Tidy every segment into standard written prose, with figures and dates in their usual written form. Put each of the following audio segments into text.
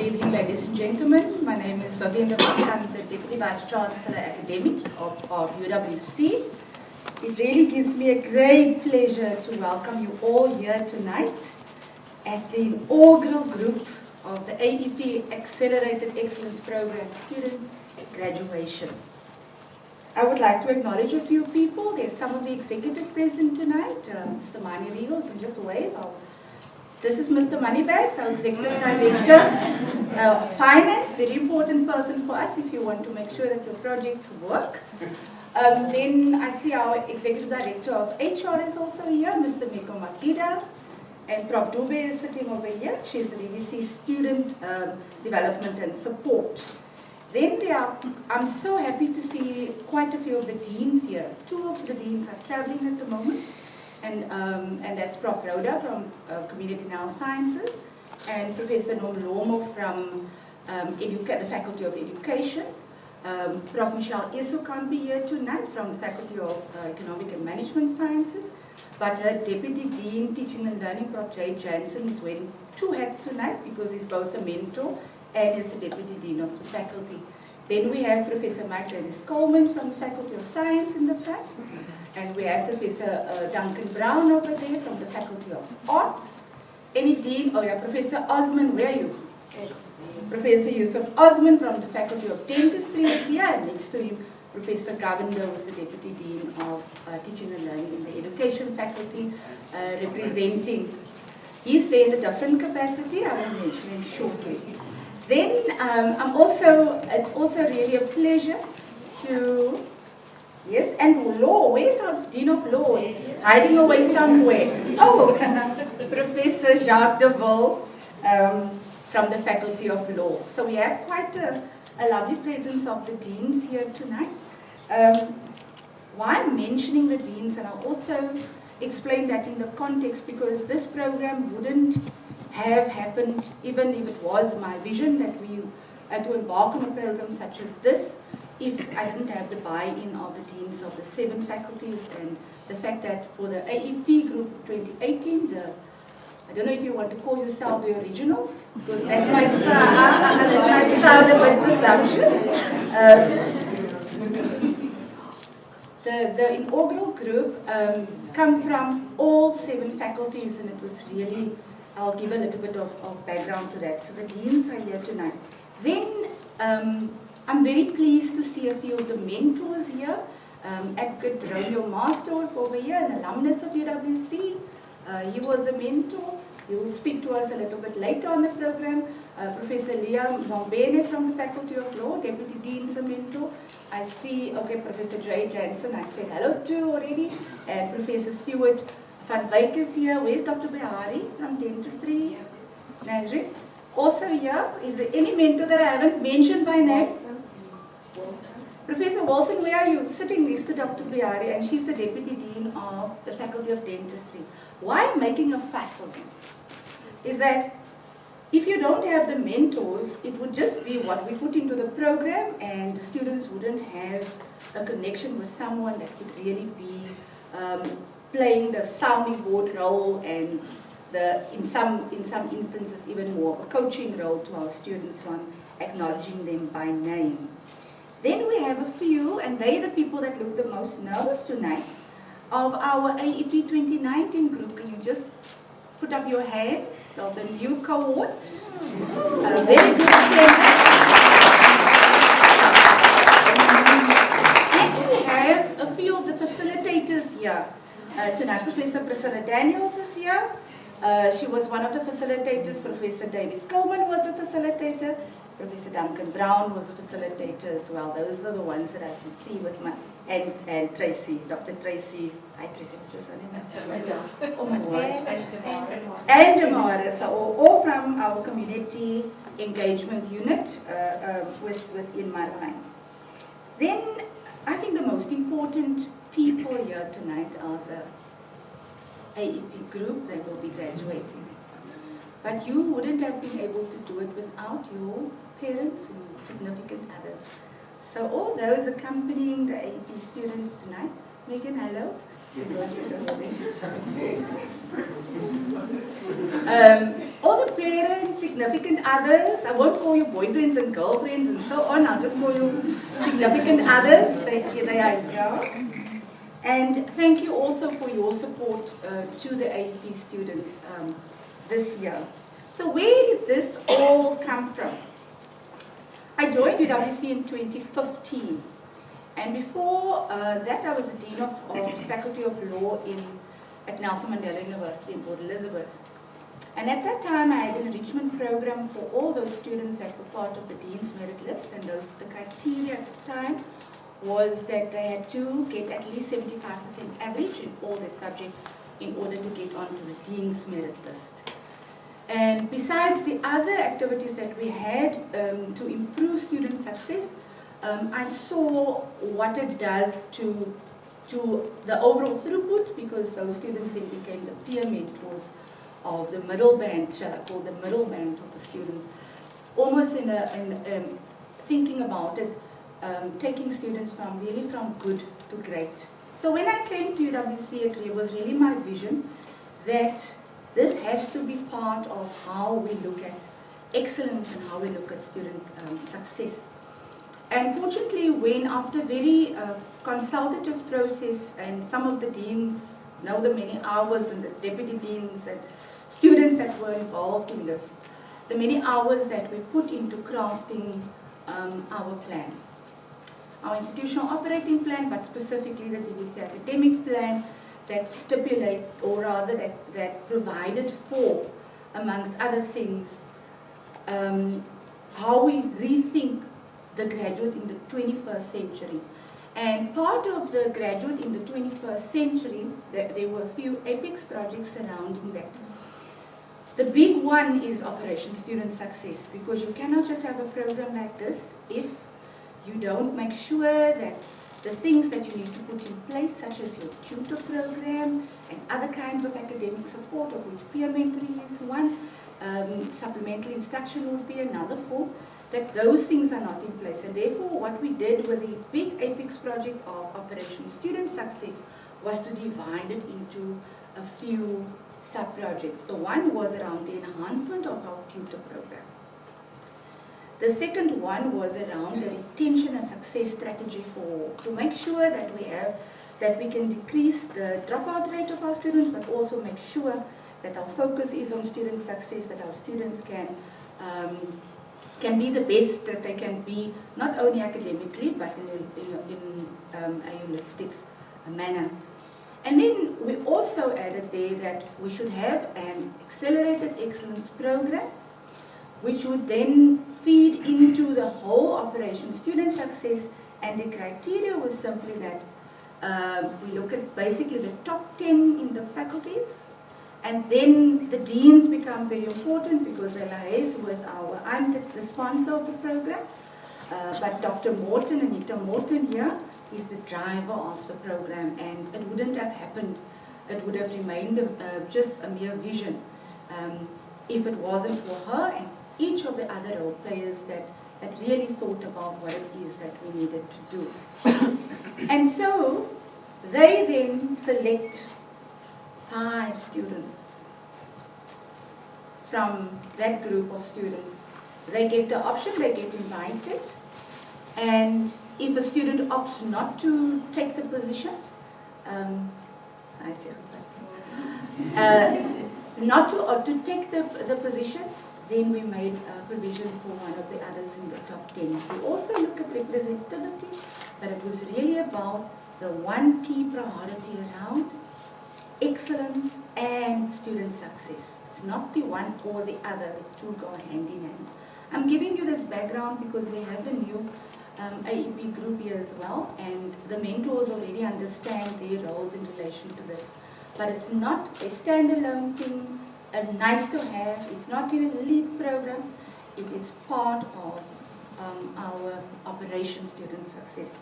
evening, ladies and gentlemen. My name is Vivian de Vos. I'm the Deputy Vice Chancellor Academic of UWC. It really gives me a great pleasure to welcome you all here tonight at the inaugural group of the AEP Accelerated Excellence Program students at graduation. I would like to acknowledge a few people. There's some of the executive present tonight. Mr. Mani Regal, you can just wave. This is Mr. Moneybags, our Executive Director of Finance, very important person for us if you want to make sure that your projects work. Then I see our Executive Director of HR is also here, Mr. Meko Makida, and Prof. Dube is sitting over here. She's the BBC Student Development and Support. Then I'm so happy to see quite a few of the deans here. Two of the deans are traveling at the moment. And that's Prof. Rhoda from Community Health Sciences and Professor Norm Lomo from the Faculty of Education. Prof. Michelle Isu can't be here tonight from the Faculty of Economic and Management Sciences, but her Deputy Dean Teaching and Learning, Prof. Jay Jansen, is wearing two hats tonight because he's both a mentor and is the Deputy Dean of the Faculty. Then we have Professor Mike Dennis Coleman from the Faculty of Science in the front. And we have Professor Duncan Brown over there from the Faculty of Arts. Any dean? Oh yeah, Professor Osman, where are you? Professor Yusuf Osman from the Faculty of Dentistry is here. And next to him, Professor Govender, who is the Deputy Dean of Teaching and Learning in the Education Faculty, representing. He's there in a different capacity. I will mention him shortly. Then it's also really a pleasure to. Yes, and law. Where's our Dean of Law? He's hiding away somewhere. Oh, Professor Jacques Deville from the Faculty of Law. So we have quite a lovely presence of the deans here tonight. Why I'm mentioning the deans, and I'll also explain that in the context, because this program wouldn't have happened even if it was my vision that we had to embark on a program such as this, if I didn't have the buy-in of the deans of the 7 faculties, and the fact that for the AEP Group 2018, I don't know if you want to call yourself the originals, because that might sound a bit presumptuous. The inaugural group come from all 7 faculties, and it was really, I'll give a little bit of background to that. So the deans are here tonight. Then, I'm very pleased to see a few of the mentors here. Advocate Romeo Marstorp over here, an alumnus of UWC. He was a mentor. He will speak to us a little bit later on the program. Professor Leah Mombene from the Faculty of Law, Deputy Dean's a mentor. I see, okay, Professor Jay Jansen, I said hello to already. And Professor Stuart van Wyk is here. Where's Dr. Behari from Dentistry? Nazri. Also here, is there any mentor that I haven't mentioned by name? Professor Wilson, where are you? Sitting next to Dr. Behari, and she's the Deputy Dean of the Faculty of Dentistry. Why I'm making a fuss of it is that if you don't have the mentors, it would just be what we put into the program, and the students wouldn't have a connection with someone that could really be playing the sounding board role, and in some instances even more a coaching role to our students, one acknowledging them by name. Then we have a few, and they're the people that look the most nervous tonight, of our AEP 2019 group. Can you just put up your hands of the new cohort? Very good attendance. Then we have a few of the facilitators here tonight. Professor Priscilla Daniels is here. She was one of the facilitators. Professor Davis Coleman was a facilitator. Professor Duncan Brown was a facilitator as well. Those are the ones that I can see with my, and Tracy, Dr. Tracy, hi Tracy, what's your name? Oh my word. And Demara, so all from our community engagement unit within my line. Then I think the most important people here tonight are the AEP group that will be graduating. But you wouldn't have been able to do it without your parents and significant others. So all those accompanying the AEP students tonight, Megan, hello. all the parents, significant others, I won't call you boyfriends and girlfriends and so on, I'll just call you significant others, they are here. And thank you also for your support to the AEP students this year. So where did this all come from? I joined UWC in 2015. And before that, I was the Dean of Faculty of Law at Nelson Mandela University in Port Elizabeth. And at that time, I had an enrichment program for all those students that were part of the Dean's Merit List. And the criteria at the time was that they had to get at least 75% average in all their subjects in order to get onto the Dean's Merit List. And besides the other activities that we had to improve student success, I saw what it does to the overall throughput, because those students then became the peer mentors of the middle band, shall I call the middle band of the student. Almost in thinking about it, taking students really from good to great. So when I came to UWC, it was really my vision that this has to be part of how we look at excellence and how we look at student success. And fortunately, when after very consultative process, and some of the deans know the many hours, and the deputy deans and students that were involved in this, the many hours that we put into crafting our plan. Our institutional operating plan, but specifically the DVC academic plan, that stipulate, or rather that provided for, amongst other things, how we rethink the graduate in the 21st century. And part of the graduate in the 21st century, there were a few apex projects surrounding that. The big one is Operation Student Success, because you cannot just have a program like this if you don't make sure that the things that you need to put in place, such as your tutor program and other kinds of academic support, of which peer mentoring is one, supplementary instruction would be another form, that those things are not in place. And therefore, what we did with the big apex project of Operation Student Success was to divide it into a few sub-projects. The one was around the enhancement of our tutor program. The second one was around the retention and success strategy to make sure that we can decrease the dropout rate of our students, but also make sure that our focus is on student success, that our students can be the best that they can be, not only academically, but in a holistic manner. And then we also added there that we should have an accelerated excellence program, which would then feed into the whole Operation Student Success. And the criteria was simply that we look at basically the top 10 in the faculties, and then the deans become very important because they liaise with I'm the sponsor of the program, but Dr. Morton, Anita Morton here, is the driver of the program, and it wouldn't have happened, it would have remained just a mere vision if it wasn't for her and each of the other role players that really thought about what it is that we needed to do. And so they then select 5 students from that group of students. They get the option, they get invited, and if a student opts not to take the position, not to take the position, then we made a provision for one of the others in the top 10. We also look at representativity, but it was really about the one key priority around excellence and student success. It's not the one or the other, the two go hand in hand. I'm giving you this background because we have a new AEP group here as well, and the mentors already understand their roles in relation to this. But it's not a standalone thing, a nice to have, it's not even a lead program, it is part of our Operation Student Success.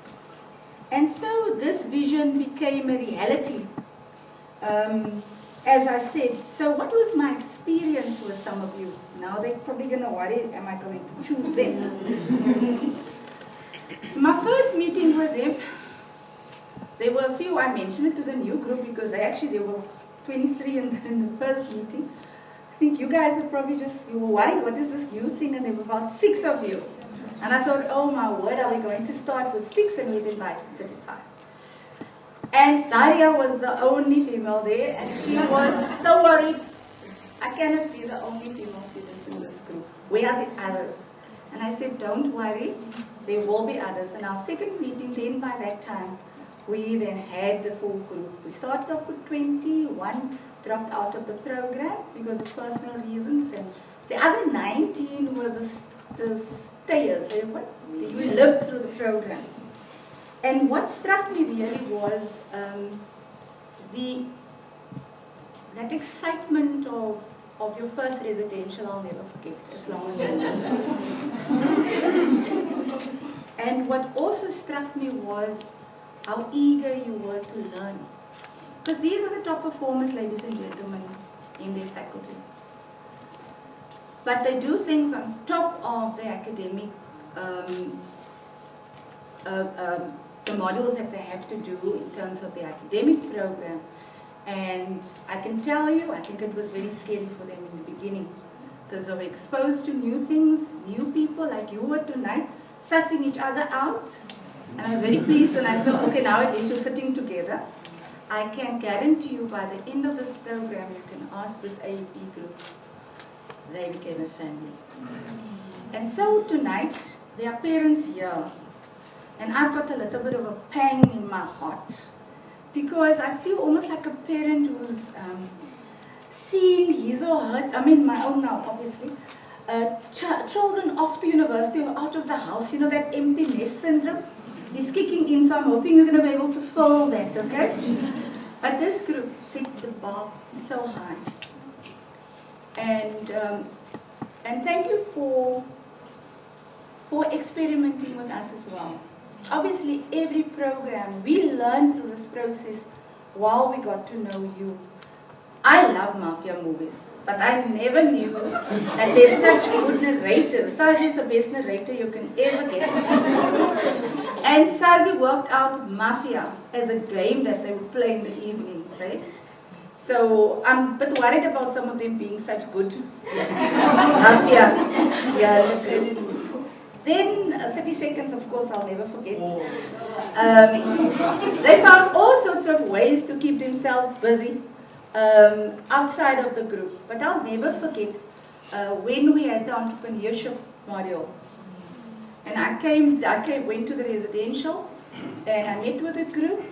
And so this vision became a reality. As I said, so what was my experience with some of you? Now they're probably going to worry, am I going to choose them? My first meeting with them, there were a few, I mentioned it to the new group because there were 23 in the first meeting. think you guys were probably you were worried, what is this new thing? And there were about 6 of you. And I thought, oh my word, are we going to start with 6? And we've invited 35. And Zaria was the only female there, and she was so worried. I cannot be the only female student in this group. Where are the others? And I said, don't worry, there will be others. And our second meeting, then by that time, we then had the full group. We started off with 20, one dropped out of the program because of personal reasons, and the other 19 were the stayers, remember? They lived through the program. And what struck me really was that excitement of your first residential. I'll never forget, as long as I live. And what also struck me was how eager you were to learn. Because these are the top performers, ladies and gentlemen, in their faculties. But they do things on top of the academic, the modules that they have to do in terms of the academic program. And I can tell you, I think it was very scary for them in the beginning, because they were exposed to new things, new people, like you were tonight, sussing each other out. And I was very pleased when I saw, okay, now at least you're sitting together. I can guarantee you by the end of this program, you can ask this AEP group, they became a family. And so tonight, there are parents here, and I've got a little bit of a pang in my heart, because I feel almost like a parent who's seeing his or her, I mean my own now obviously, children off to university or out of the house, you know, that empty nest syndrome is kicking in, so I'm hoping you're going to be able to fill that, okay? But this group set the bar so high. And thank you for experimenting with us as well. Obviously, every program, we learned through this process while we got to know you. I love mafia movies, but I never knew that there's such good narrators. Sazi is the best narrator you can ever get. And Sazi worked out mafia as a game that they would play in the evenings, right? So I'm a bit worried about some of them being such good mafia. Yeah. Then 30 seconds, of course, I'll never forget. They found all sorts of ways to keep themselves busy outside of the group. But I'll never forget when we had the entrepreneurship module. And I went to the residential, and I met with a group,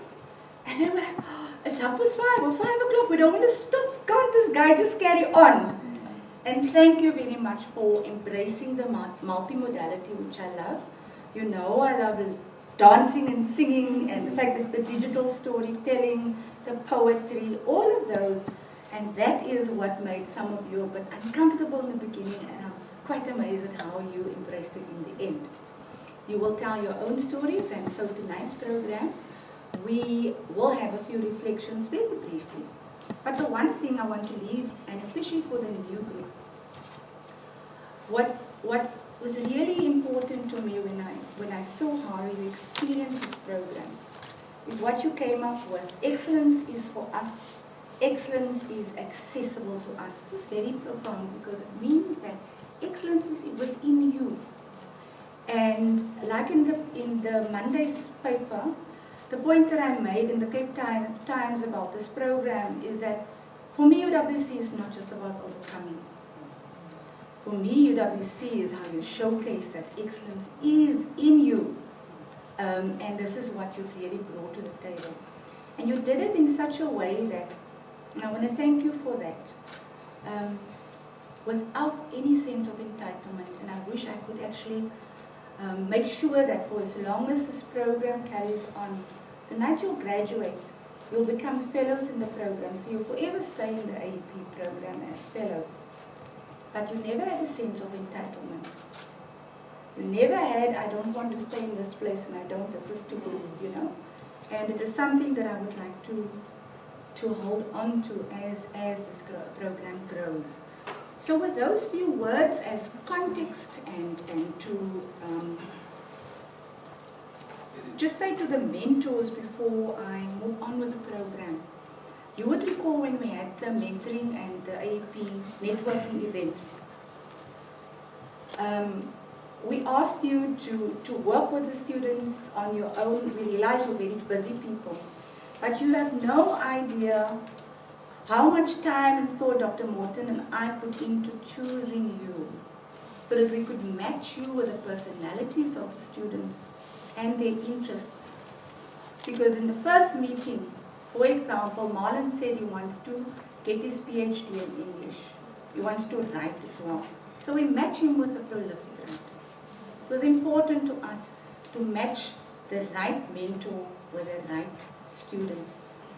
and they were like, oh, it's 5:30 or 5 o'clock, we don't want to stop, can't this guy just carry on? And thank you very much for embracing the multimodality, which I love. You know, I love dancing and singing, and the fact that the digital storytelling, the poetry, all of those. And that is what made some of you a bit uncomfortable in the beginning, and I'm quite amazed at how you embraced it in the end. You will tell your own stories, and so tonight's program, we will have a few reflections very briefly. But the one thing I want to leave, and especially for the new group, what was really important to me when I saw how you experienced this program is what you came up with. Excellence is for us. Excellence is accessible to us. This is very profound because it means that excellence is within you. And like in the Monday's paper, the point that I made in the Cape Times about this program is that for me, UWC is not just about overcoming. For me, UWC is how you showcase that excellence is in you. And this is what you've really brought to the table. And you did it in such a way that, and I want to thank you for that, without any sense of entitlement. And I wish I could actually make sure that for as long as this program carries on, the night you'll graduate, you'll become fellows in the program. So you'll forever stay in the AEP program as fellows. But you never had a sense of entitlement. You never had, I don't want to stay in this place and I don't, this is too good, you know. And it is something that I would like to hold on to as this program grows. So with those few words as context and to just say to the mentors before I move on with the program, You would recall when we had the mentoring and the AEP networking event, we asked you to work with the students on your own. We realize you're very busy people, but you have no idea how much time and thought Dr. Morton and I put into choosing you so that we could match you with the personalities of the students and their interests. Because in the first meeting, for example, Marlon said he wants to get his PhD in English. He wants to write as well. So we match him with a prolific writer. It was important to us to match the right mentor with the right student.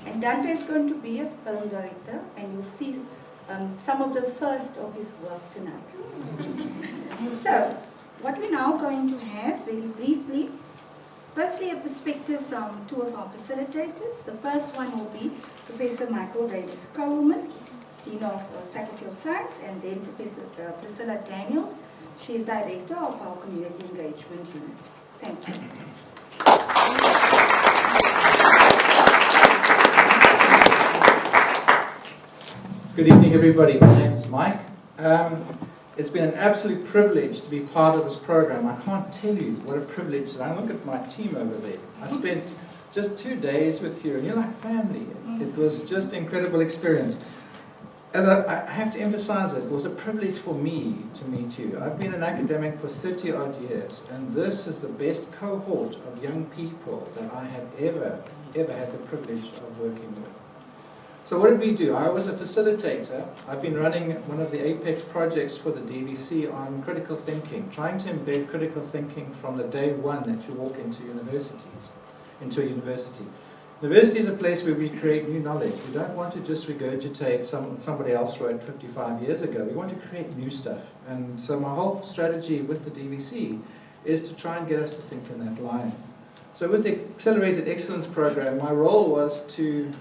And Dante is going to be a film director, and you'll see some of the first of his work tonight. So, what we're now going to have, very briefly, firstly a perspective from two of our facilitators. The first one will be Professor Michael Davis Coleman, Dean of Faculty of Science, and then Professor Priscilla Daniels. She is Director of our Community Engagement Unit. Thank you. Good evening, everybody. My name's Mike. It's been an absolute privilege to be part of this program. I can't tell you what a privilege. And I look at my team over there. I spent just 2 days with you, and you're like family. It was just an incredible experience. And I have to emphasize it was a privilege for me to meet you. I've been an academic for 30 odd years, and this is the best cohort of young people that I have ever had the privilege of working with. So what did we do? I was a facilitator. I've been running one of the Apex projects for the DVC on critical thinking, trying to embed critical thinking from the day one that you walk into a university. University is a place where we create new knowledge. We don't want to just regurgitate somebody else wrote 55 years ago. We want to create new stuff. And so my whole strategy with the DVC is to try and get us to think in that line. So with the Accelerated Excellence Program, my role was to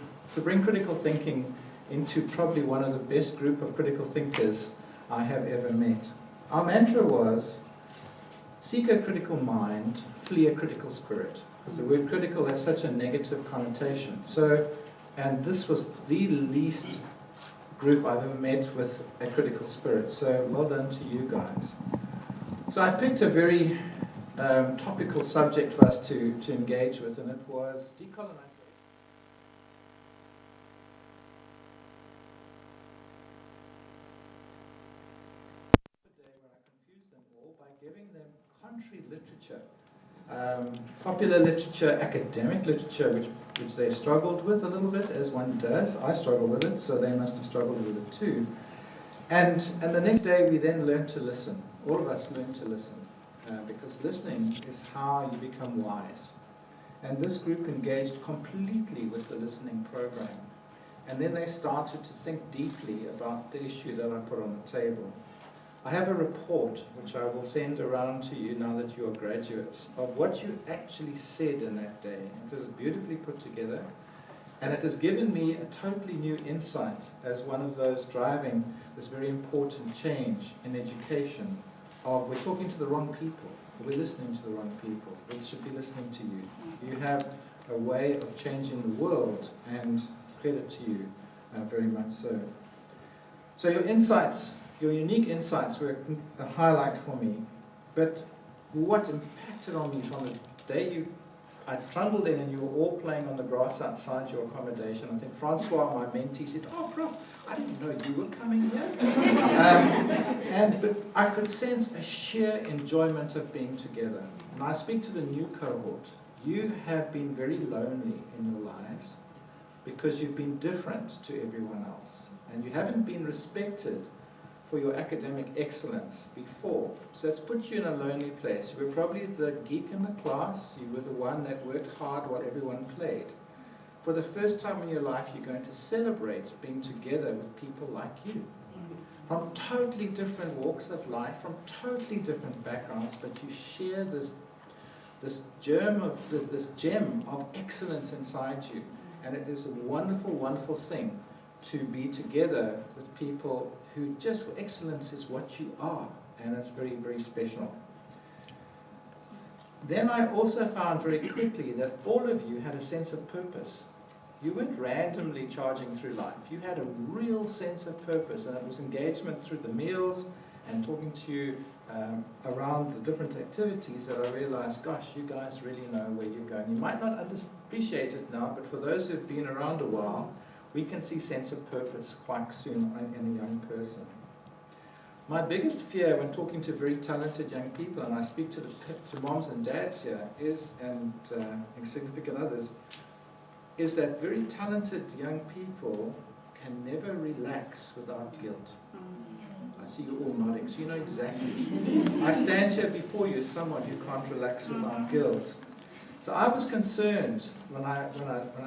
bring critical thinking into probably one of the best group of critical thinkers I have ever met. Our mantra was, seek a critical mind, flee a critical spirit. Because the word critical has such a negative connotation. So, and this was the least group I've ever met with a critical spirit. So well done to you guys. So I picked a very topical subject for us to engage with, and it was decolonization. Giving them contrary literature, popular literature, academic literature, which they've struggled with a little bit, as one does. I struggle with it, so they must have struggled with it too. And the next day we then learned to listen. All of us learned to listen, because listening is how you become wise. And this group engaged completely with the listening program. And then they started to think deeply about the issue that I put on the table. I have a report which I will send around to you now that you are graduates of what you actually said in that day. It was beautifully put together, and it has given me a totally new insight as one of those driving this very important change in education of we're talking to the wrong people, we're listening to the wrong people, we should be listening to you. You have a way of changing the world, and credit to you, very much so. So your insights, your unique insights were a highlight for me. But what impacted on me from the day I trundled in and you were all playing on the grass outside your accommodation. I think Francois, my mentee, said, "Oh, Prof, I didn't know you were coming here." But I could sense a sheer enjoyment of being together. And I speak to the new cohort. You have been very lonely in your lives because you've been different to everyone else. And you haven't been respected for your academic excellence before. So it's put you in a lonely place. You were probably the geek in the class. You were the one that worked hard while everyone played. For the first time in your life, you're going to celebrate being together with people like you. From totally different walks of life, from totally different backgrounds, but you share this gem of excellence inside you. And it is a wonderful, wonderful thing to be together with people who just, excellence is what you are, and it's very, very special. Then I also found very quickly that all of you had a sense of purpose. You weren't randomly charging through life. You had a real sense of purpose, and it was engagement through the meals and talking to you around the different activities that I realized, gosh, you guys really know where you're going. You might not appreciate it now, but for those who've been around a while, we can see sense of purpose quite soon in a young person. My biggest fear when talking to very talented young people, and I speak to moms and dads here, and significant others, is that very talented young people can never relax without guilt. I see you all nodding, so you know exactly. I stand here before you as someone who can't relax without guilt. So I was concerned when I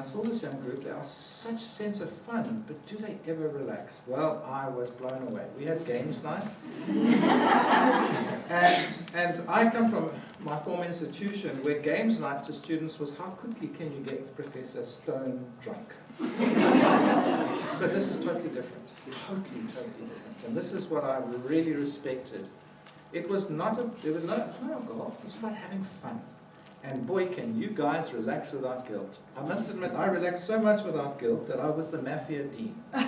saw this young group. There was such a sense of fun, but do they ever relax? Well, I was blown away. We had games night, and I come from my former institution where games night to students was how quickly can you get Professor Stone drunk. But this is totally different, totally different, and this is what I really respected. It was not there was no alcohol. It was about having fun. And boy, can you guys relax without guilt. I must admit, I relaxed so much without guilt that I was the mafia dean. And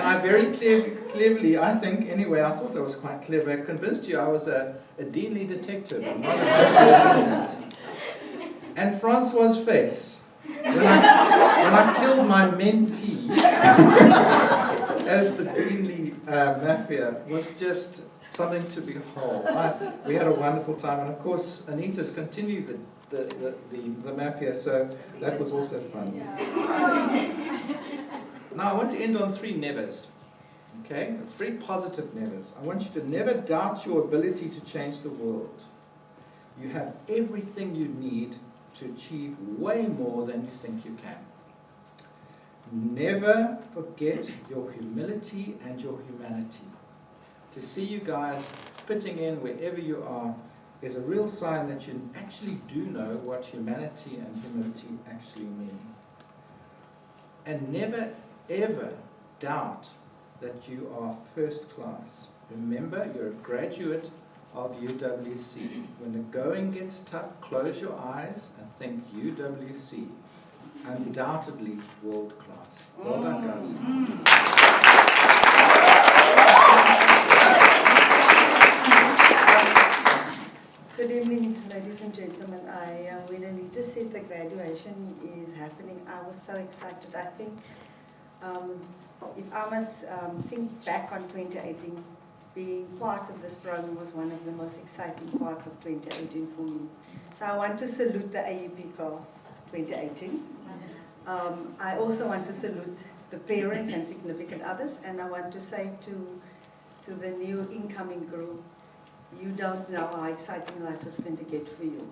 I very cleverly, I think, anyway, I thought I was quite clever. I convinced you I was a deanly detective, and not a mafia dean. And Francois' face, when I killed my mentee as the deanly mafia, was just something to behold. We had a wonderful time, and of course Anita's continued the mafia, so that was also fun. Now I want to end on 3 nevers. Okay, it's very positive nevers. I want you to never doubt your ability to change the world. You have everything you need to achieve way more than you think you can. Never forget your humility and your humanity. To see you guys fitting in wherever you are is a real sign that you actually do know what humanity and humility actually mean. And never, ever doubt that you are first class. Remember, you're a graduate of UWC. When the going gets tough, close your eyes and think UWC. Undoubtedly world class. Well done, guys. Good evening, ladies and gentlemen. When Anita said the graduation is happening, I was so excited. I think, if I must think back on 2018, being part of this program was one of the most exciting parts of 2018 for me. So I want to salute the AEP class 2018. I also want to salute the parents and significant others, and I want to say to the new incoming group, you don't know how exciting life is going to get for you.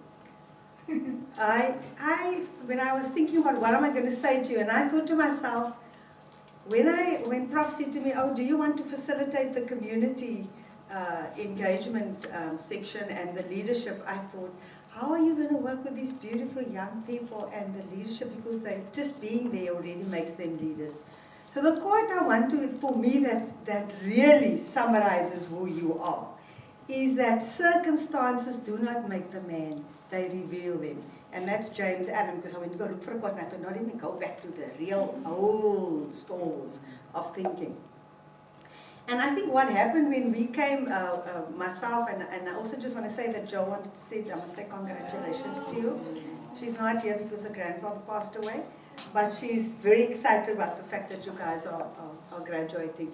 When I was thinking about what am I going to say to you, and I thought to myself, when Prof said to me, oh, do you want to facilitate the community engagement section and the leadership, I thought, how are you going to work with these beautiful young people and the leadership, because just being there already makes them leaders. So the quote I want to, for me, that really summarizes who you are, is that circumstances do not make the man, they reveal them. And that's James Adam, because I went to go look for a quote and I thought, not even go back to the real old stalwarts of thinking. And I think what happened when we came, myself, and I also just want to say that Jo wanted to say, I must say congratulations to you. She's not here because her grandfather passed away, but she's very excited about the fact that you guys are graduating.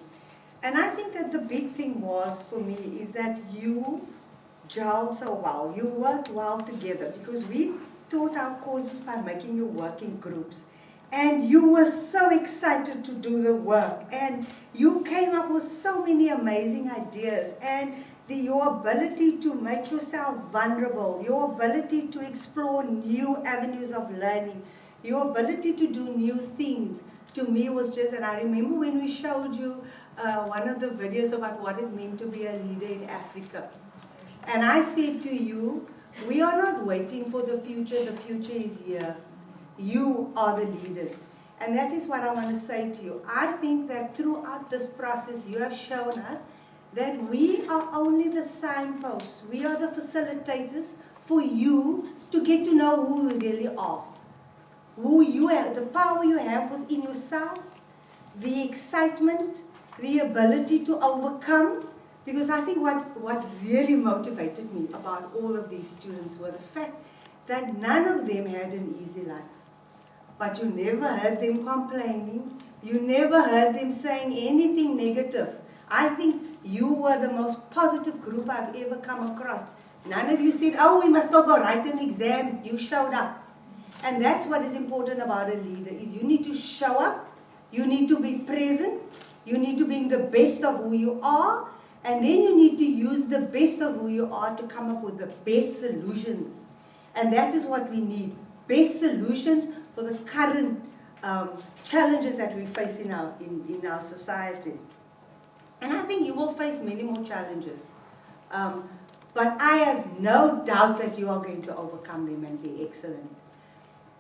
And I think that the big thing was, for me, is that you gelled so well. You worked well together, because we taught our courses by making you work in groups. And you were so excited to do the work. And you came up with so many amazing ideas. And your ability to make yourself vulnerable, your ability to explore new avenues of learning, your ability to do new things, to me was just, and I remember when we showed you one of the videos about what it meant to be a leader in Africa. And I said to you, we are not waiting for the future is here. You are the leaders. And that is what I want to say to you. I think that throughout this process you have shown us that we are only the signposts. We are the facilitators for you to get to know who you really are, who you have, the power you have within yourself, the excitement, the ability to overcome. Because I think what really motivated me about all of these students were the fact that none of them had an easy life. But you never heard them complaining. You never heard them saying anything negative. I think you were the most positive group I've ever come across. None of you said, oh, we must all go write an exam. You showed up. And that's what is important about a leader, is you need to show up, you need to be present, you need to be the best of who you are, and then you need to use the best of who you are to come up with the best solutions. And that is what we need, best solutions for the current challenges that we face in our society. And I think you will face many more challenges. But I have no doubt that you are going to overcome them and be excellent.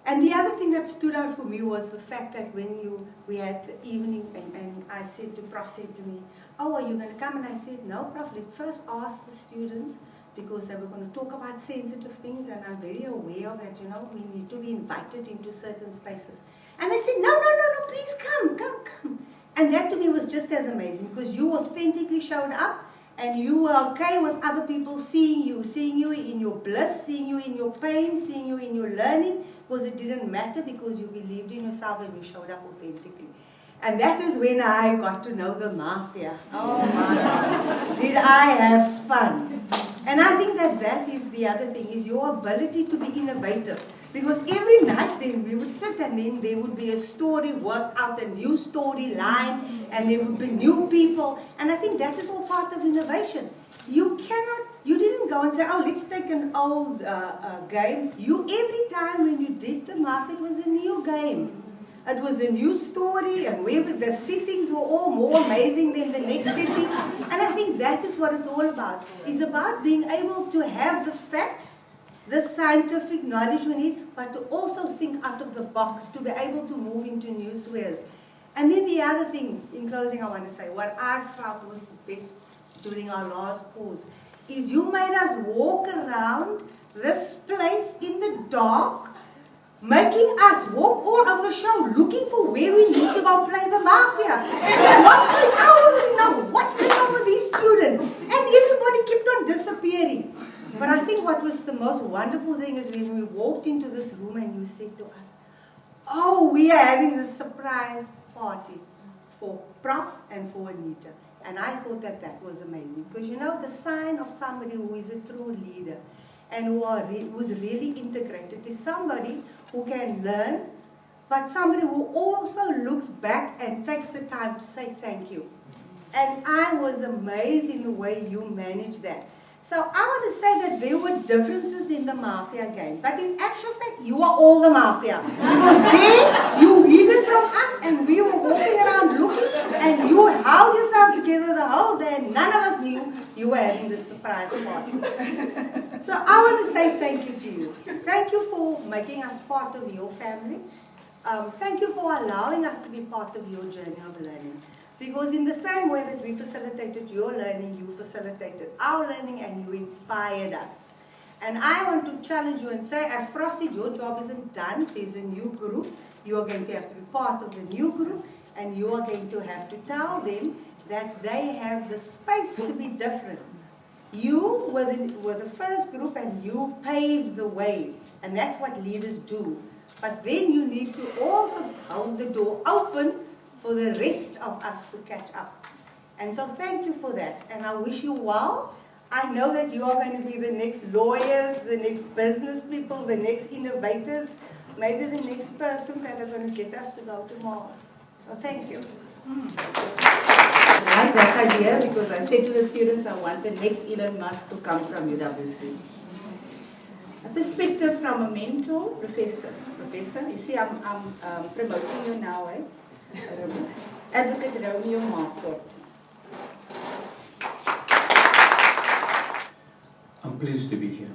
And the other thing that stood out for me was the fact that when we had the evening, and I said to Prof said to me, oh, are you going to come? And I said, no, Prof, let's first ask the students, because they were going to talk about sensitive things, and I'm very aware that, you know, we need to be invited into certain spaces. And they said, no, please come. And that to me was just as amazing, because you authentically showed up, and you were okay with other people seeing you in your bliss, seeing you in your pain, seeing you in your learning, because it didn't matter, because you believed in yourself and you showed up authentically. And that is when I got to know the mafia. Oh my God, did I have fun. And I think that is the other thing, is your ability to be innovative. Because every night then we would sit, and then there would be a story worked out, a new storyline, and there would be new people. And I think that is all part of innovation. You didn't go and say, oh, let's take an old game. Every time when you did the mafia, it was a new game. It was a new story, and the settings were all more amazing than the next settings. And I think that is what it's all about. It's about being able to have the facts, the scientific knowledge we need, but to also think out of the box, to be able to move into new spheres. And then the other thing, in closing, I want to say, what I felt was the best during our last course, is you made us walk around this place in the dark, making us walk all over the show, looking for where we need to go play the mafia. And at one stage, I didn't know what's going on with these students. And everybody kept on disappearing. But I think what was the most wonderful thing is when we walked into this room and you said to us, oh, we are having this surprise party for Prof and for Anita. And I thought that was amazing. Because you know, the sign of somebody who is a true leader and who's really integrated is somebody who can learn, but somebody who also looks back and takes the time to say thank you. And I was amazed in the way you managed that. So I want to say that there were differences in the mafia game, but in actual fact, you are all the mafia. Because there, you hid it from us, and we were walking around looking, and you held yourself together the whole day, and none of us knew you were having this surprise party. So I want to say thank you to you. Thank you for making us part of your family. Thank you for allowing us to be part of your journey of learning. Because in the same way that we facilitated your learning, you facilitated our learning, and you inspired us. And I want to challenge you and say, as Prof said, your job isn't done. There's a new group. You are going to have to be part of the new group, and you are going to have to tell them that they have the space to be different. You were the first group, and you paved the way. And that's what leaders do. But then you need to also hold the door open for the rest of us to catch up. And so thank you for that. And I wish you well. I know that you are going to be the next lawyers, the next business people, the next innovators, maybe the next person that are going to get us to go to Mars. So thank you. I like that idea, because I said to the students I want the next Elon Musk to come from UWC. A perspective from a mentor, professor. Professor, you see I'm promoting you now, eh? Advocate Romeo Master. I'm pleased to be here.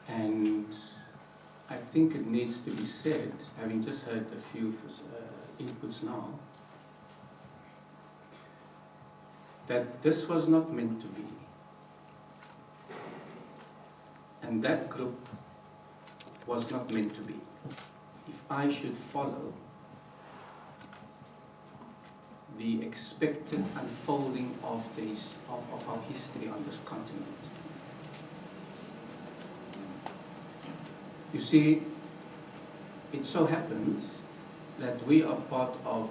And I think it needs to be said, having just heard a few inputs now, that this was not meant to be. And that group was not meant to be. If I should follow the expected unfolding of our history on this continent. You see, it so happens that we are part of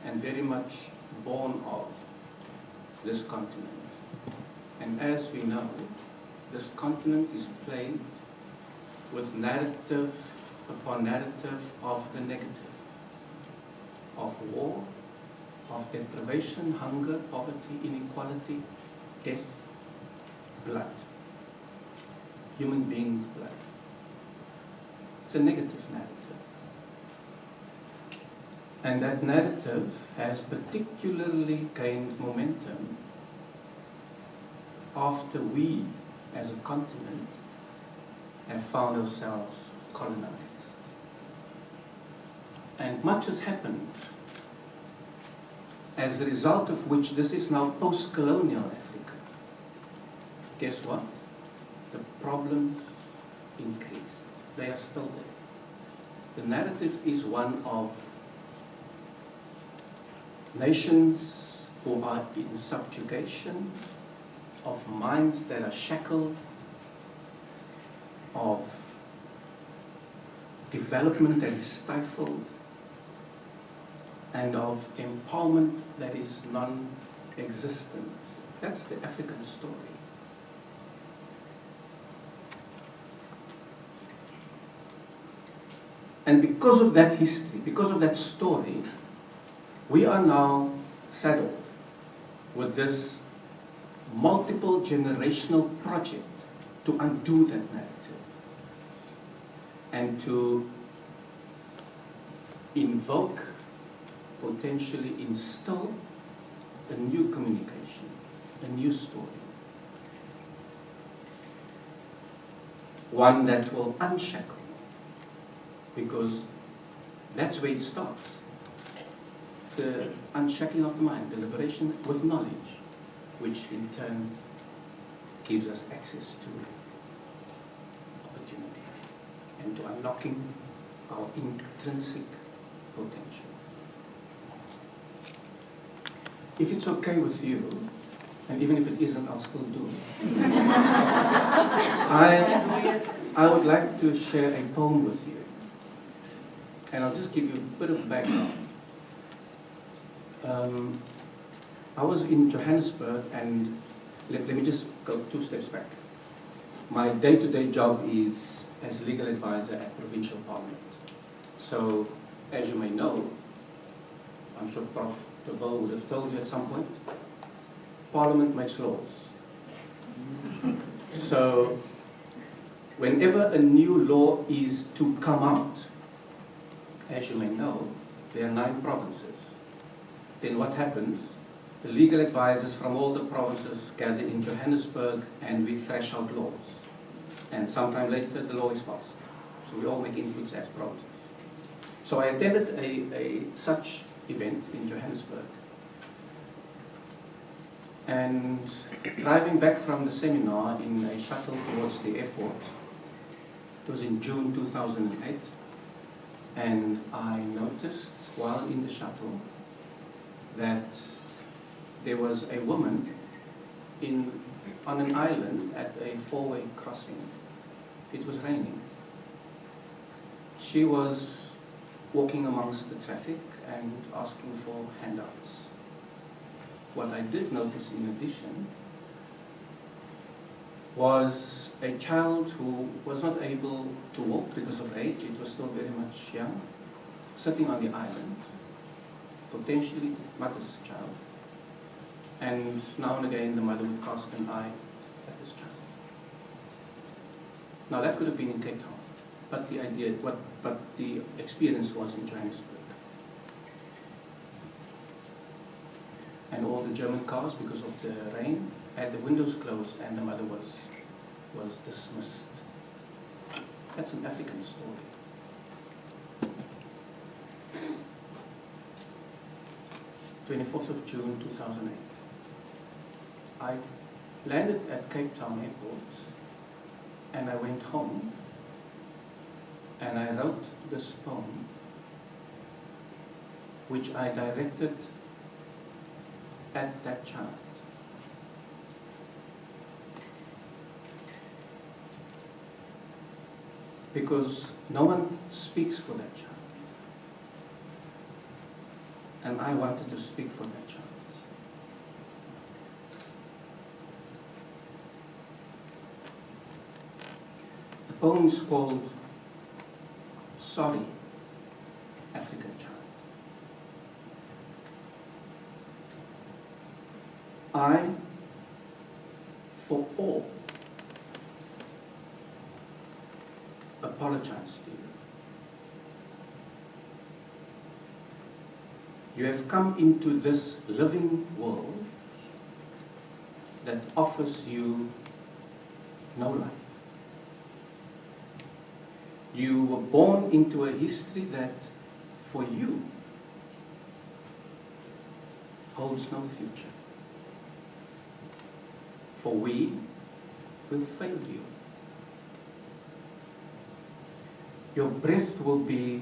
and very much born of this continent. And as we know, this continent is plagued with narrative upon narrative of the negative, of war, of deprivation, hunger, poverty, inequality, death, blood, human beings' blood. It's a negative narrative. And that narrative has particularly gained momentum after we, as a continent, have found ourselves colonized. And much has happened, as a result of which this is now post-colonial Africa. Guess what? The problems increased. They are still there. The narrative is one of nations who are in subjugation, of minds that are shackled, of development that is stifled, and of empowerment that is non-existent. That's the African story. And because of that history, because of that story, we are now saddled with this multiple generational project to undo that narrative and to invoke, potentially instill a new communication, a new story. One that will unshackle, because that's where it starts. The unshackling of the mind, the liberation with knowledge, which in turn gives us access to opportunity and to unlocking our intrinsic potential. If it's okay with you, and even if it isn't, I'll still do it. I would like to share a poem with you. And I'll just give you a bit of background. I was in Johannesburg, and let me just go 2 steps back. My day-to-day job is as legal advisor at Provincial Parliament. So, as you may know, I'm sure Prof. DeVoe would have told you at some point, Parliament makes laws. So, whenever a new law is to come out, as you may know, there are 9 provinces. Then what happens? The legal advisors from all the provinces gather in Johannesburg and we thrash out laws. And sometime later the law is passed. So we all make inputs as provinces. So I attended a such event in Johannesburg. And driving back from the seminar in a shuttle towards the airport, it was in June 2008, and I noticed while in the shuttle that there was a woman on an island at a 4-way crossing. It was raining. She was walking amongst the traffic and asking for handouts. What I did notice in addition was a child who was not able to walk because of age, it was still very much young, sitting on the island, potentially the mother's child. And now and again the mother would cast an eye at this child. Now that could have been in Cape Town, but the experience was in Johannesburg. And all the German cars, because of the rain, had the windows closed and the mother was dismissed. That's an African story. '24th of June 2008. I landed at Cape Town Airport and I went home and I wrote this poem which I directed at that child. Because no one speaks for that child. And I wanted to speak for that child. The poem is called Sorry, African Child. I, for all, apologize to you. You have come into this living world that offers you no life. You were born into a history that, for you, holds no future. For we will fail you. Your breath will be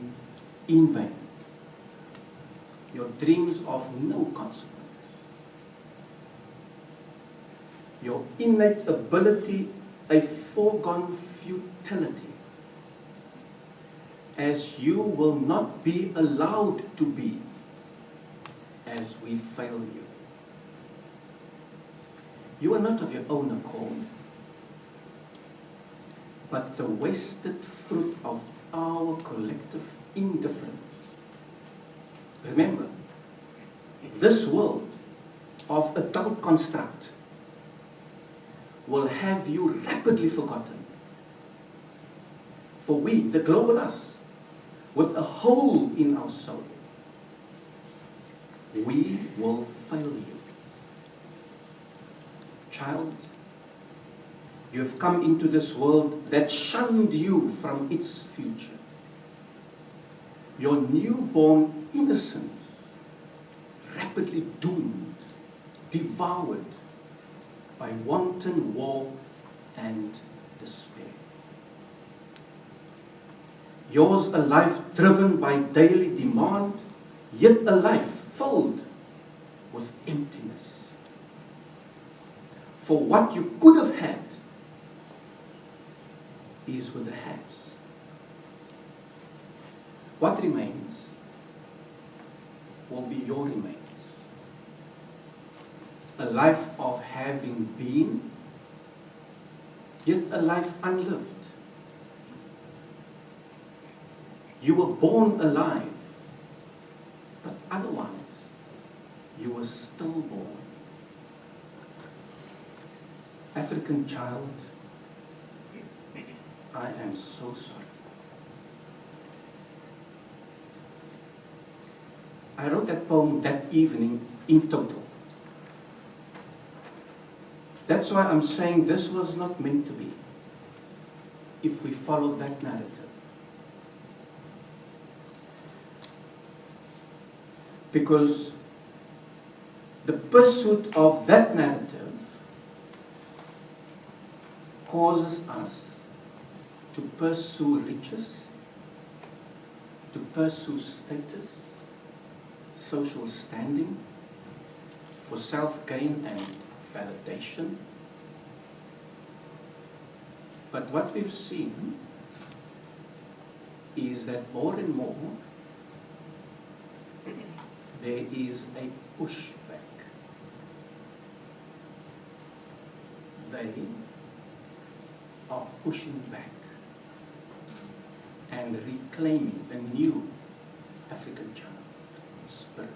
in vain. Your dreams of no consequence. Your innate ability a foregone futility, as you will not be allowed to be as we fail you. You are not of your own accord, but the wasted fruit of our collective indifference. Remember, this world of adult construct will have you rapidly forgotten. For we, the global us, with a hole in our soul, we will fail you. Child, you have come into this world that shunned you from its future. Your newborn innocence, rapidly doomed, devoured by wanton war and despair. Yours a life driven by daily demand, yet a life filled with emptiness. For what you could have had is with the haves. What remains will be your remains. A life of having been, yet a life unlived. You were born alive, but otherwise you were stillborn. African child, I am so sorry. I wrote that poem that evening in total. That's why I'm saying this was not meant to be, if we follow that narrative. Because the pursuit of that narrative causes us to pursue riches, to pursue status, social standing, for self-gain and validation. But what we've seen is that more and more there is a pushback. They are pushing back and reclaiming a new African child spirit.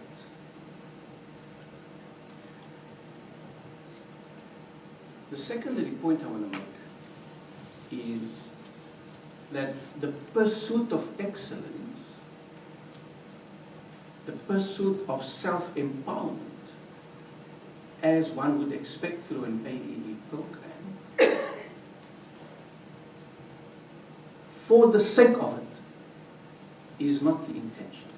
The secondary point I want to make is that the pursuit of excellence, the pursuit of self-empowerment, as one would expect through an AEE program, for the sake of it, is not the intention.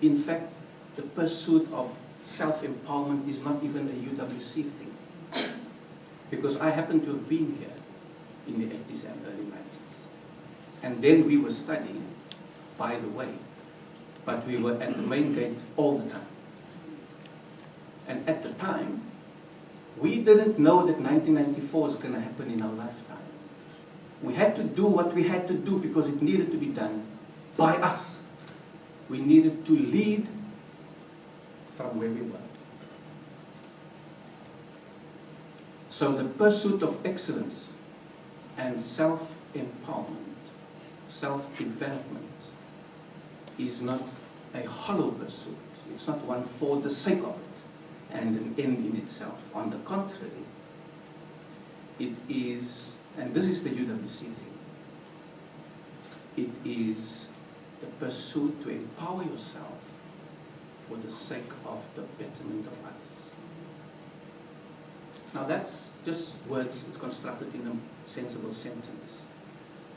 In fact, the pursuit of self-empowerment is not even a UWC thing. because I happened to have been here in the 80s and early 90s. And then we were studying, by the way, but we were at the main gate all the time. And at the time, we didn't know that 1994 was going to happen in our lifetime. We had to do what we had to do because it needed to be done by us. We needed to lead from where we were. So the pursuit of excellence and self-empowerment, self-development is not a hollow pursuit. It's not one for the sake of it and an end in itself. On the contrary, it is, and this is the UWC thing, it is the pursuit to empower yourself for the sake of the betterment of others. Now that's just words, it's constructed in a sensible sentence.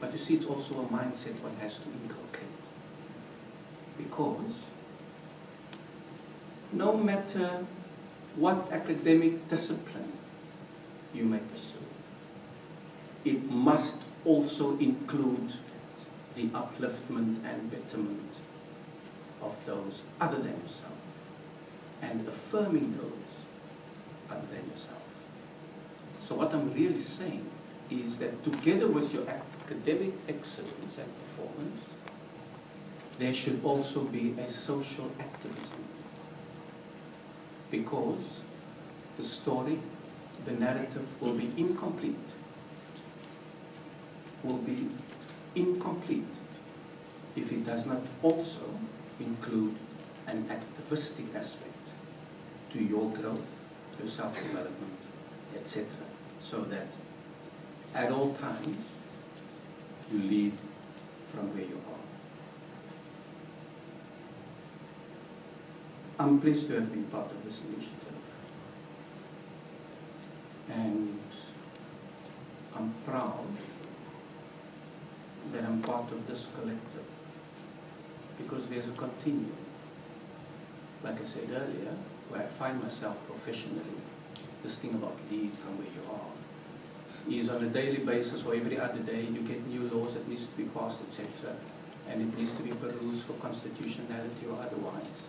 But you see, it's also a mindset one has to inculcate. Because no matter what academic discipline you may pursue, it must also include the upliftment and betterment of those other than yourself, and affirming those other than yourself. So what I'm really saying is that together with your academic excellence and performance, there should also be a social activism. Because the story, the narrative will be incomplete if it does not also include an activistic aspect to your growth, your self-development, etc. So that at all times you lead from where you are. I'm pleased to have been part of this initiative. And I'm proud that I'm part of this collective, because there's a continuum, like I said earlier, where I find myself professionally. This thing about lead from where you are is on a daily basis, or every other day you get new laws that needs to be passed, etc. And it needs to be perused for constitutionality or otherwise.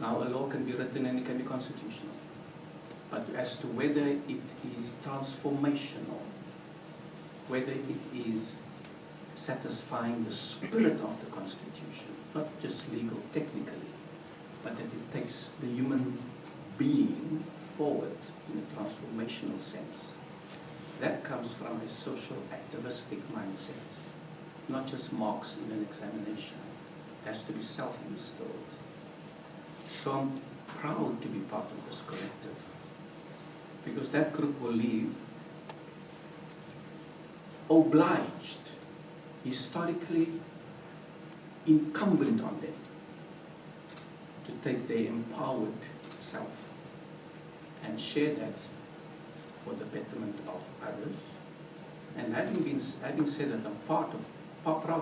Now a law can be written and it can be constitutional. But as to whether it is transformational, whether it is satisfying the spirit of the Constitution, not just legal technically, but that it takes the human being forward in a transformational sense. That comes from a social activistic mindset, not just marks in an examination. It has to be self-instilled. So I'm proud to be part of this collective, because that group will leave obliged, historically incumbent on them to take their empowered self and share that for the betterment of others. And having said that I'm proud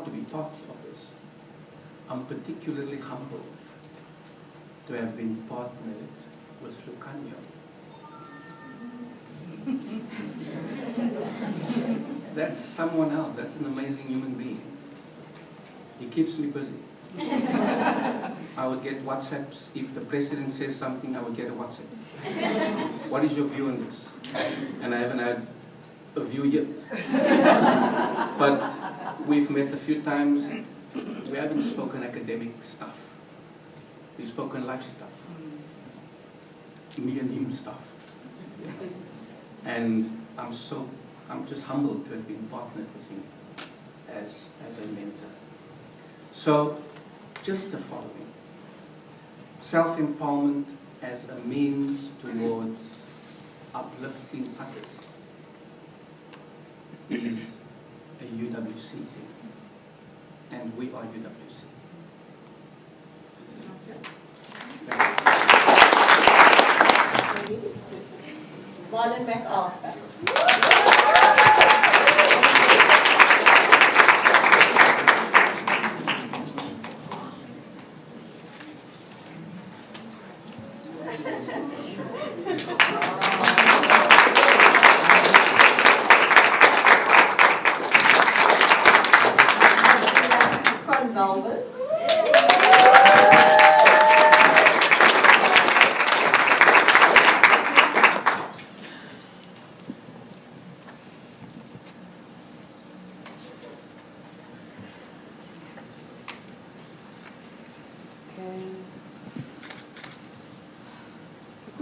to be part of this, I'm particularly humbled to have been partnered with Lucanio. That's someone else. That's an amazing human being. He keeps me busy. I would get WhatsApps. If the president says something, I would get a WhatsApp. What is your view on this? And I haven't had a view yet. But we've met a few times. We haven't spoken academic stuff. We've spoken life stuff. Me and him stuff. And I'm just humbled to have been partnered with him as a mentor. So, just the following. Self-empowerment as a means towards uplifting others is a UWC thing. And we are UWC. Marlon MacArthur.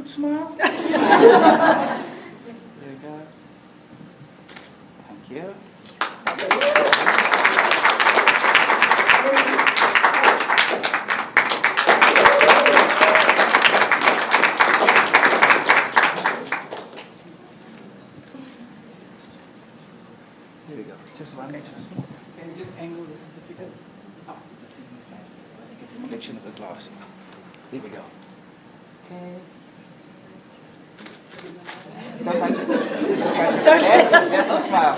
Good smile. There we go. Thank you. Here we go. Just one more. Can you just angle the certificate? Oh, just see this slide. I think it's a reflection of the glass. There we go. Okay. Don't touch it. Don't smile.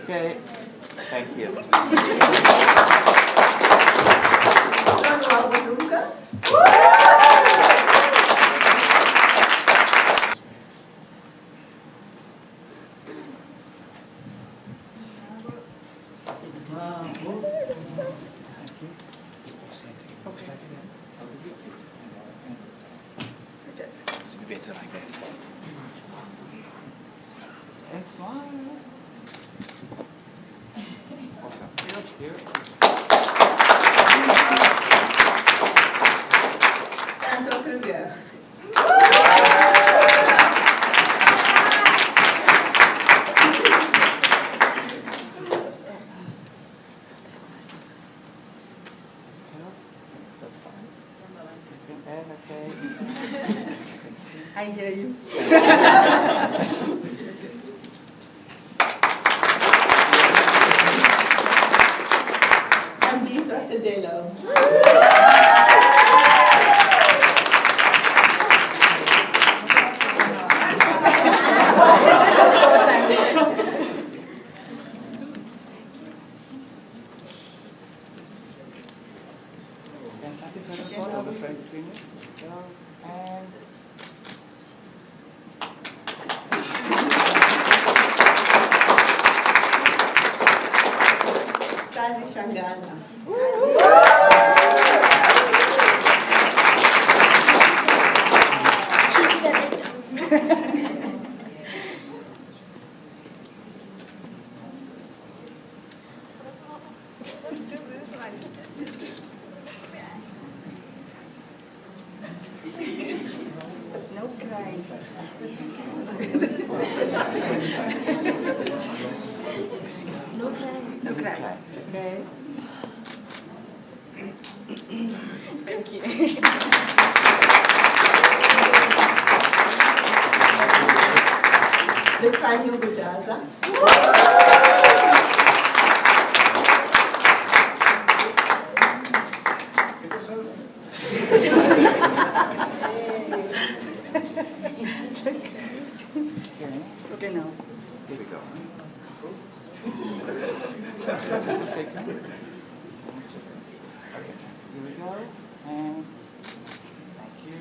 Okay. Thank you. Better like that. And smile. Awesome. Feels cute. En zo terug. I hear you. Sandy Swasadelo. And Sazi Shangana. No crying. No crying. No crying. okay. Thank you. The Kanyo Budaza. Okay, now. Here we go. Okay, here we go. And thank you.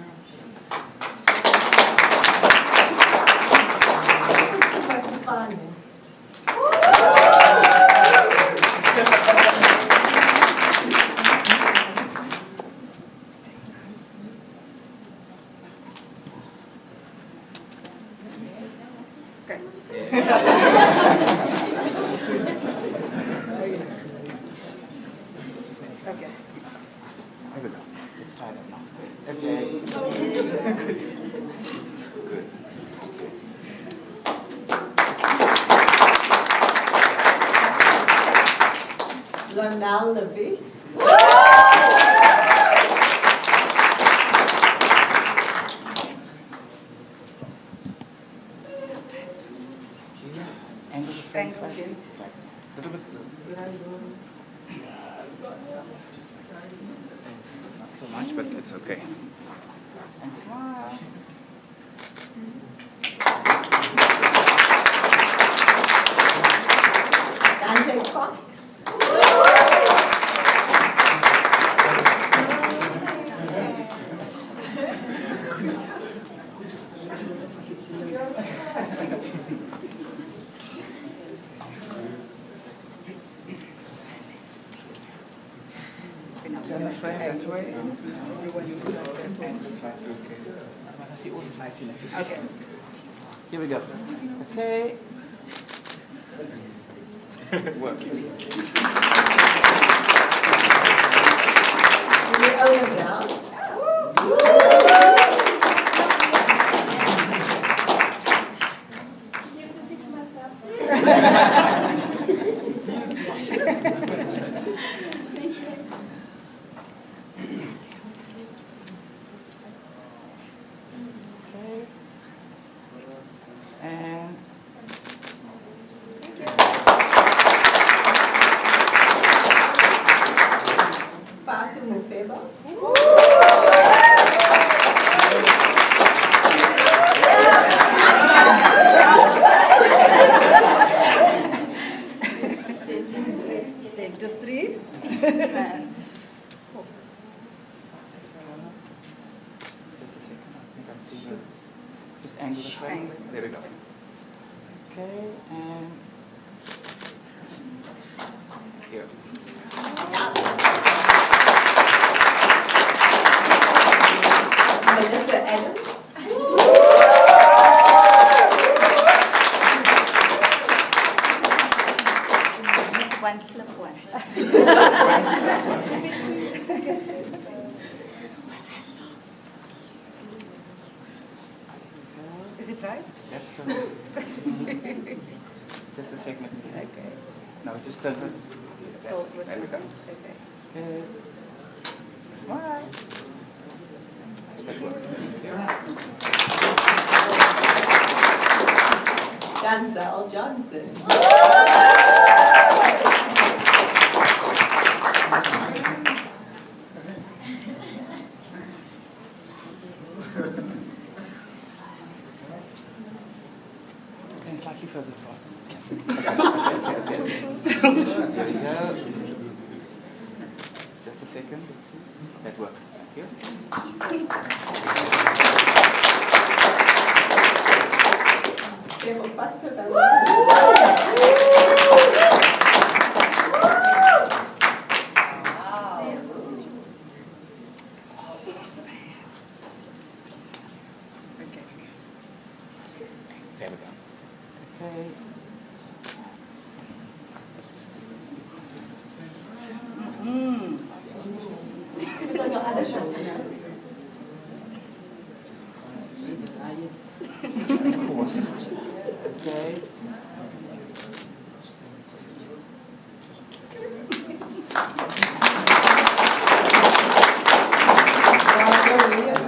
Okay. Here we go. Let's try that now. Okay. Good. Lonal Levis. Angle the Thank frame you. slightly. Little bit. Not so much, but it's okay. And smile. Dante Cox. Turn the frame that way. I want to see all the slides in it. Okay. Here we go. Okay. Works. Leona Brown. Just angle this way. There we go. Okay, and here. Melissa Adams. One slip one. Is it right? That's just a second. Okay. No, just turn it. That's it. There we go. Okay. Okay. All right. That works. Denzel Johnson. Stand slightly further apart. Okay. There we go. Just a second. That works. Thank you. Stefan Patzer. There we go. Okay. Put on your other shoulder now. Of course. Okay. Barbara Williams.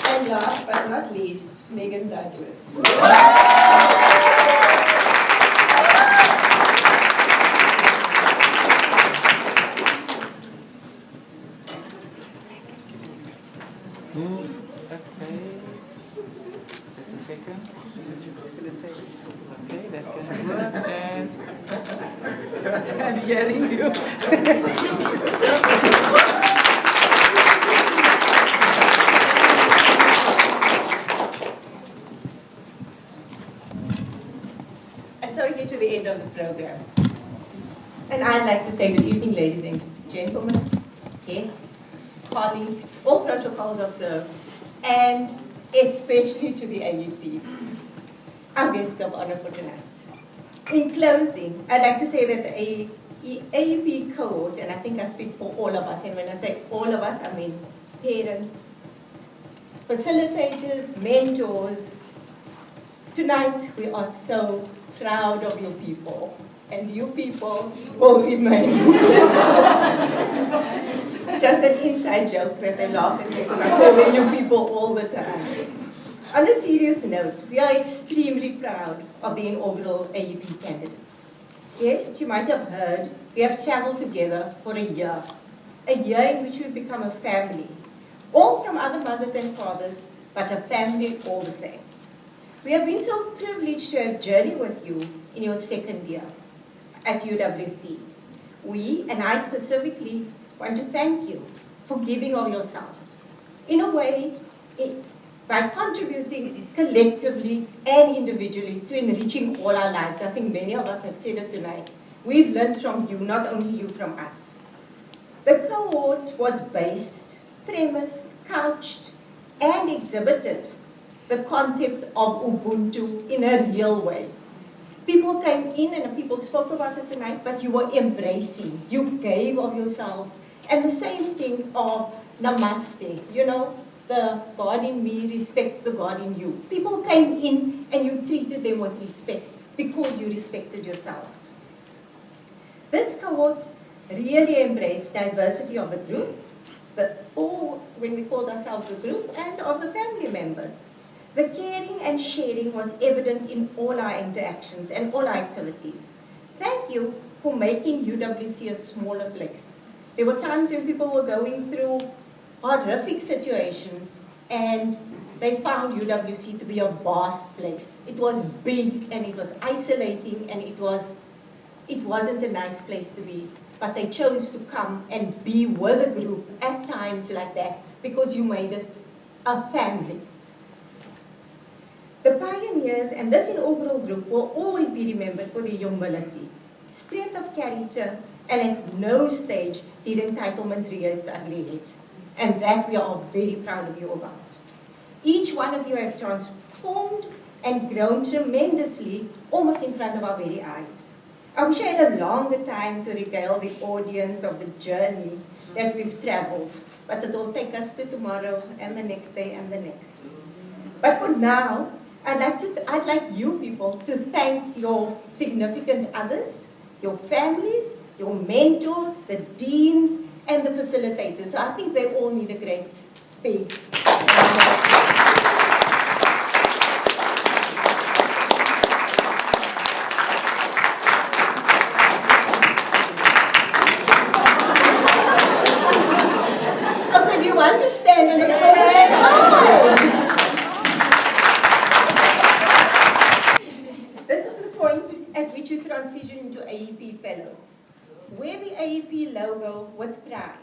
And last but not least, Megan Douglas. Okay, that can work. And I'm hearing you. And so we get to the end of the program. And I'd like to say good evening, ladies and gentlemen, guests, colleagues, all protocols observed, and especially to the AEP, our guests of honor for tonight. In closing, I'd like to say that the AEP cohort, and I think I speak for all of us, and when I say all of us, I mean parents, facilitators, mentors. Tonight, we are so proud of you people, and you people will remain. Just an inside joke that they laugh at me because I call you people all the time. On a serious note, we are extremely proud of the inaugural AEP candidates. Yes, you might have heard, we have traveled together for a year in which we've become a family, all from other mothers and fathers, but a family all the same. We have been so privileged to have journeyed with you in your second year at UWC. We, and I specifically, want to thank you for giving of yourselves. In a way, by contributing collectively and individually to enriching all our lives. I think many of us have said it tonight. We've learned from you, not only you from us. The cohort was based, premised, couched, and exhibited the concept of Ubuntu in a real way. People came in and people spoke about it tonight, but you were embracing, you gave of yourselves. And the same thing of Namaste, you know, the God in me respects the God in you. People came in and you treated them with respect because you respected yourselves. This cohort really embraced diversity of the group, when we called ourselves a group, and of the family members. The caring and sharing was evident in all our interactions and all our activities. Thank you for making UWC a smaller place. There were times when people were going through horrific situations and they found UWC to be a vast place. It was big and it was isolating and it wasn't a nice place to be. But they chose to come and be with a group at times like that because you made it a family. The pioneers and this inaugural group will always be remembered for their humility, strength of character, and at no stage did entitlement rear its ugly head. And that we are very proud of you about. Each one of you have transformed and grown tremendously, almost in front of our very eyes. I wish I had a longer time to regale the audience of the journey that we've traveled, but it will take us to tomorrow and the next day and the next. But for now, I'd like you people to thank your significant others, your families, your mentors, the deans, and the facilitators. So I think they all need a great big okay, do you want to stand and explain? This is the point at which you transition into AEP Fellows. Wear the AEP logo with pride.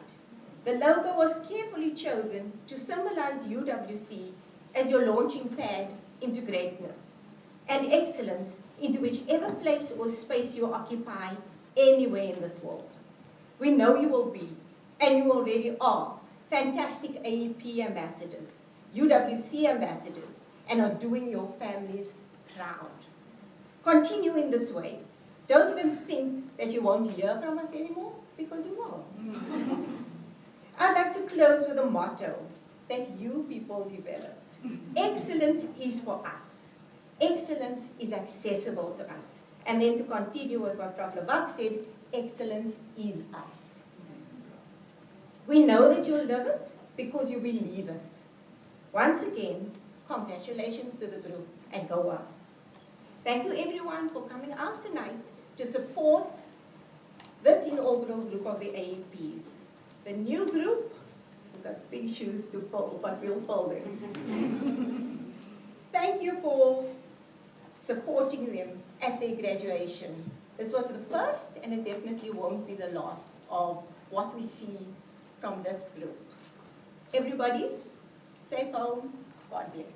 The logo was carefully chosen to symbolize UWC as your launching pad into greatness and excellence into whichever place or space you occupy anywhere in this world. We know you will be, and you already are, fantastic AEP ambassadors, UWC ambassadors, and are doing your families proud. Continue in this way. Don't even think that you won't hear from us anymore, because you will. I'd like to close with a motto that you people developed. Excellence is for us. Excellence is accessible to us. And then to continue with what Prof. Levak said, excellence is us. We know that you'll live it because you believe it. Once again, congratulations to the group and go on. Thank you everyone for coming out tonight to support this inaugural group of the AEPs. The new group, we've got big shoes to fill, but we'll fill them. Thank you for supporting them at their graduation. This was the first, and it definitely won't be the last of what we see from this group. Everybody, safe home, God bless.